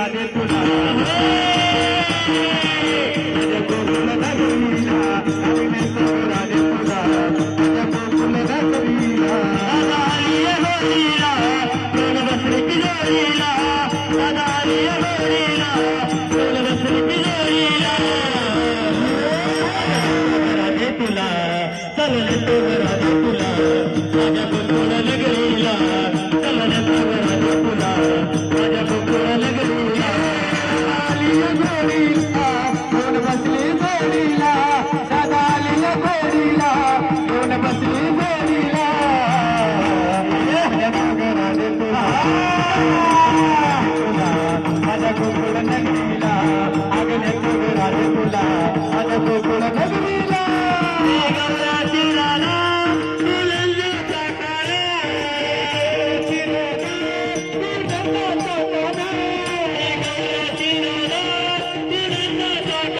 राधे तुला माझ्या गोकुळ नगरीला आगण्याचं राधे तुला माझ्या गोकुळ नगरीला दादा आली होळीला दोन बसली तिजोरीला दादा आली होळीला दोन बसली तिजोरीला राधे तुला चलले तो राधे तुला माझ्या गोकुळ नगरीला चलले तो राधे तुला माझ्या गोकुळ नगरीला आली गोरीला दोन बसली जोडीला दादा आली गोरीला दोन बसली जोडीला राधे तुला माझ्या गोकुळ नगरीला आगण्याचं राधे तुला